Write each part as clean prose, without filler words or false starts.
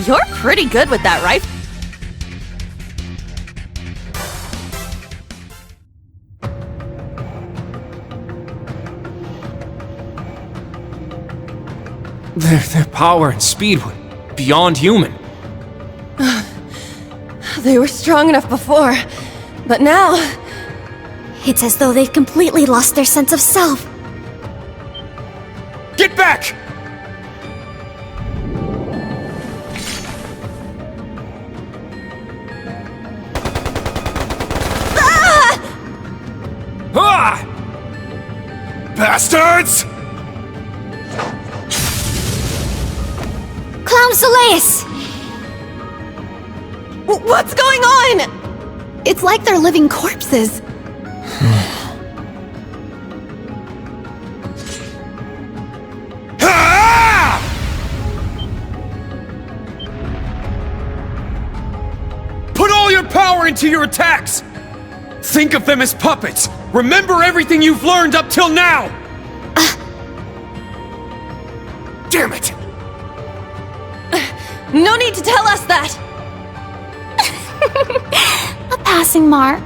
You're pretty good with that rifle. Their power and speed were beyond human. They were strong enough before, but now... It's as though they've completely lost their sense of self. Get back! Ah! Bastards! Clown Soleus! What's going on? It's like they're living corpses. Put all your power into your attacks! Think of them as puppets! Remember everything you've learned up till now! Damn it! No need to tell us that! A passing mark.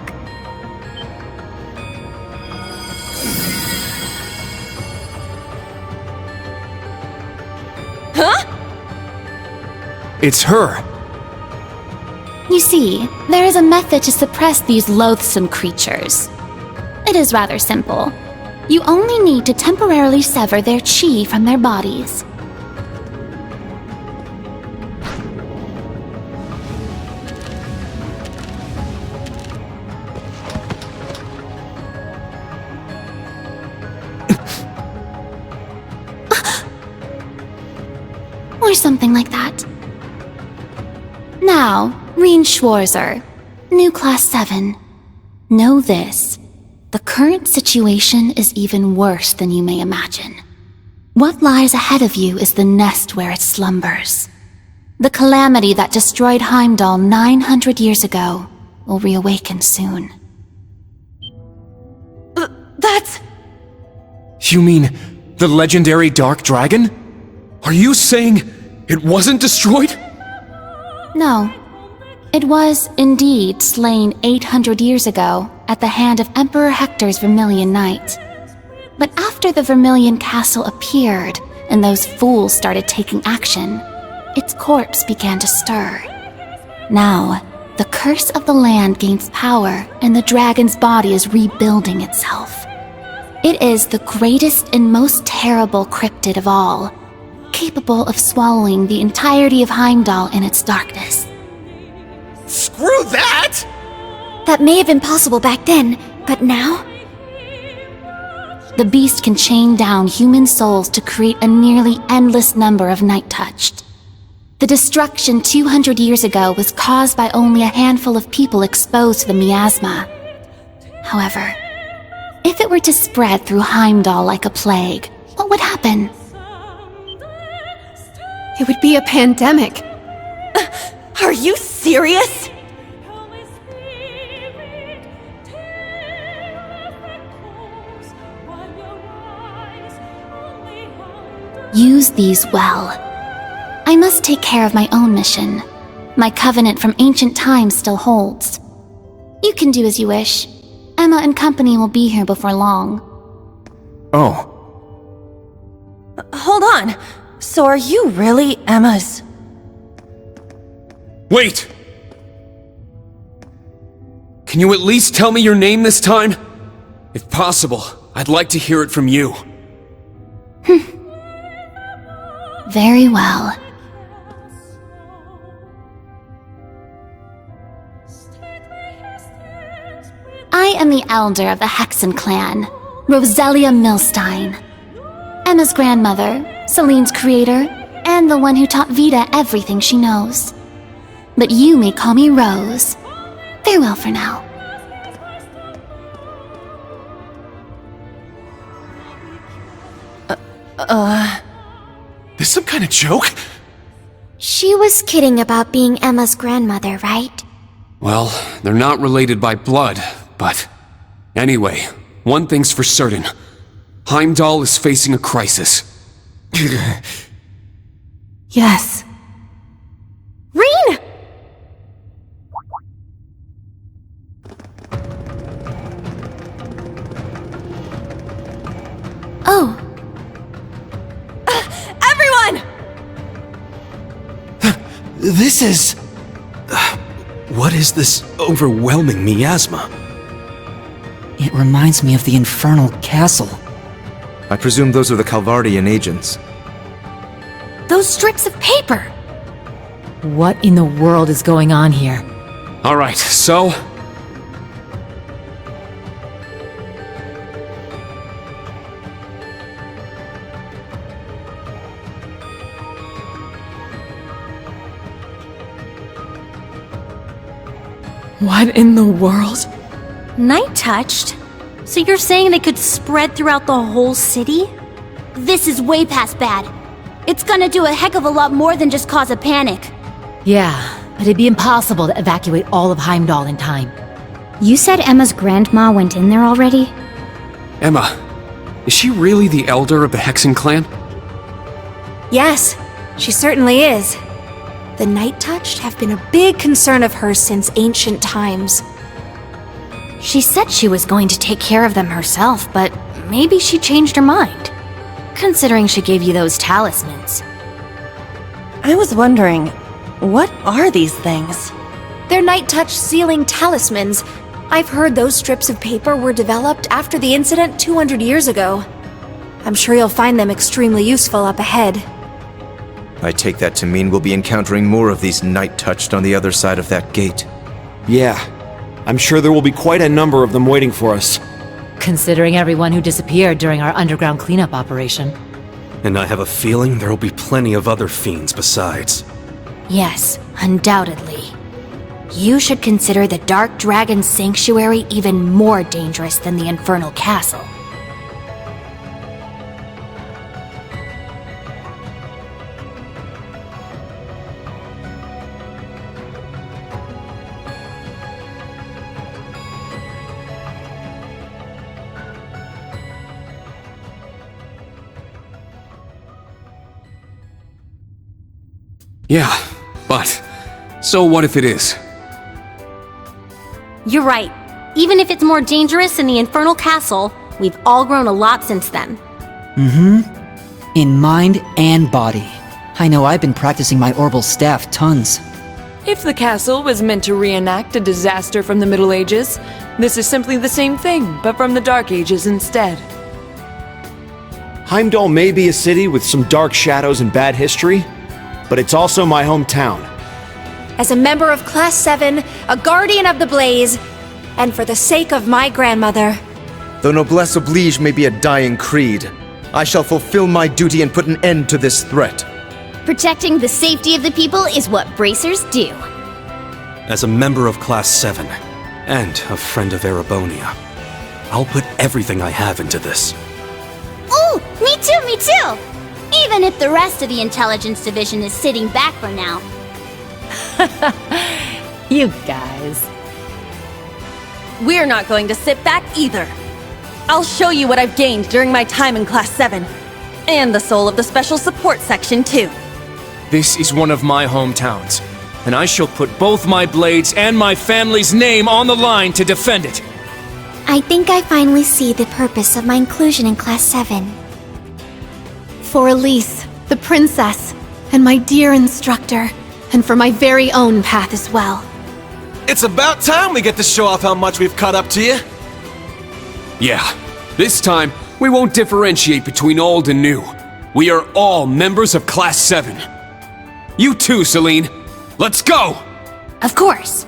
Huh? It's her. You see, there is a method to suppress these loathsome creatures. It is rather simple. You only need to temporarily sever their chi from their bodies. Or something like that. Now, Reen Schwarzer, new Class 7. Know this. The current situation is even worse than you may imagine. What lies ahead of you is the nest where it slumbers. The calamity that destroyed Heimdall 900 years ago will reawaken soon. That's... You mean the legendary Dark Dragon? Are you saying it wasn't destroyed? No. It was, indeed, slain 800 years ago at the hand of Emperor Hector's Vermilion Knight. But after the Vermilion Castle appeared and those fools started taking action, its corpse began to stir. Now, the curse of the land gains power and the dragon's body is rebuilding itself. It is the greatest and most terrible cryptid of all, capable of swallowing the entirety of Heimdall in its darkness. Screw that! That may have been possible back then, but now? The beast can chain down human souls to create a nearly endless number of Nighttouched. The destruction 200 years ago was caused by only a handful of people exposed to the miasma. However, if it were to spread through Heimdall like a plague, what would happen? It would be a pandemic. Are you serious? Use these well. I must take care of my own mission. My covenant from ancient times still holds. You can do as you wish. Emma and company will be here before long. Oh. Hold on. So are you really Emma's... Wait! Can you at least tell me your name this time? If possible, I'd like to hear it from you. Very well. I am the elder of the Hexen clan, Roselia Millstein. Emma's grandmother, Celine's creator, and the one who taught Vita everything she knows. But you may call me Rose. Farewell for now. This some kind of joke? She was kidding about being Emma's grandmother, right? Well, they're not related by blood, but... Anyway, one thing's for certain. Heimdall is facing a crisis. Yes. This is... what is this overwhelming miasma? It reminds me of the infernal castle. I presume those are the Calvardian agents. Those strips of paper! What in the world is going on here? Alright, so... What in the world? Nighttouched? So you're saying they could spread throughout the whole city? This is way past bad. It's gonna do a heck of a lot more than just cause a panic. Yeah, but it'd be impossible to evacuate all of Heimdall in time. You said Emma's grandma went in there already? Emma, is she really the elder of the Hexen clan? Yes, she certainly is. The Nighttouched have been a big concern of hers since ancient times. She said she was going to take care of them herself, but maybe she changed her mind. Considering she gave you those talismans. I was wondering, what are these things? They're Nighttouched sealing talismans. I've heard those strips of paper were developed after the incident 200 years ago. I'm sure you'll find them extremely useful up ahead. I take that to mean we'll be encountering more of these Nighttouched on the other side of that gate. Yeah, I'm sure there will be quite a number of them waiting for us. Considering everyone who disappeared during our underground cleanup operation. And I have a feeling there will be plenty of other fiends besides. Yes, undoubtedly. You should consider the Dark Dragon Sanctuary even more dangerous than the Infernal Castle. Yeah, but... so what if it is? You're right. Even if it's more dangerous in the Infernal Castle, we've all grown a lot since then. In mind and body. I know I've been practicing my orbital staff tons. If the castle was meant to reenact a disaster from the Middle Ages, this is simply the same thing, but from the Dark Ages instead. Heimdall may be a city with some dark shadows and bad history, but it's also my hometown. As a member of Class 7, a guardian of the Blaze, and for the sake of my grandmother, Though noblesse oblige may be a dying creed, I shall fulfill my duty and put an end to this threat. Protecting the safety of the people is what bracers do. As a member of Class 7, and a friend of Erebonia, I'll put everything I have into this. Ooh, me too, me too! Even if the rest of the Intelligence Division is sitting back for now. You guys. We're not going to sit back either. I'll show you what I've gained during my time in Class 7. And the soul of the Special Support Section, too. This is one of my hometowns, and I shall put both my blades and my family's name on the line to defend it. I think I finally see the purpose of my inclusion in Class 7. for Elise, the princess, and my dear instructor, and for my very own path as well. It's about time we get to show off how much we've caught up to you. Yeah, this time, we won't differentiate between old and new. We are all members of Class 7. You too, Celine. Let's go! Of course.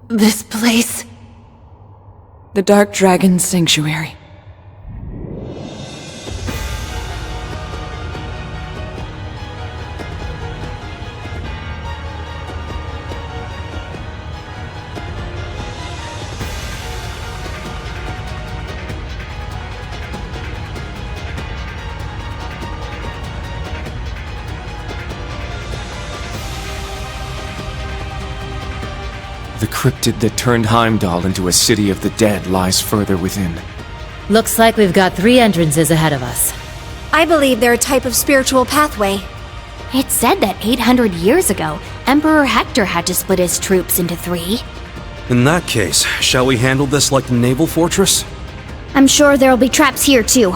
This place... The Dark Dragon Sanctuary. The cryptid that turned Heimdall into a city of the dead lies further within. Looks like we've got 3 entrances ahead of us. I believe they're a type of spiritual pathway. It said that 800 years ago, Emperor Hector had to split his troops into 3. In that case, shall we handle this like the naval fortress? I'm sure there'll be traps here too.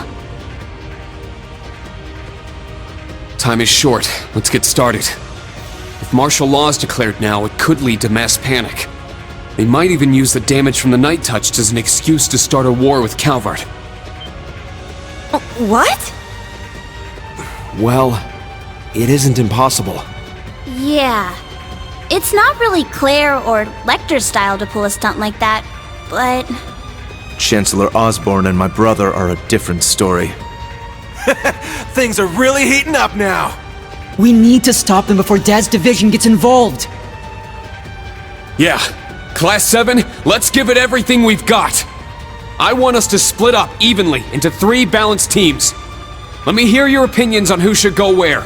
Time is short. Let's get started. If martial law is declared now, it could lead to mass panic. They might even use the damage from the Nighttouched as an excuse to start a war with Calvard. What? Well, it isn't impossible. Yeah. It's not really Claire or Lecter's style to pull a stunt like that, but... Chancellor Osborne and my brother are a different story. Things are really heating up now! We need to stop them before Dad's division gets involved. Yeah, Class 7, let's give it everything we've got. I want us to split up evenly into 3 balanced teams. Let me hear your opinions on who should go where.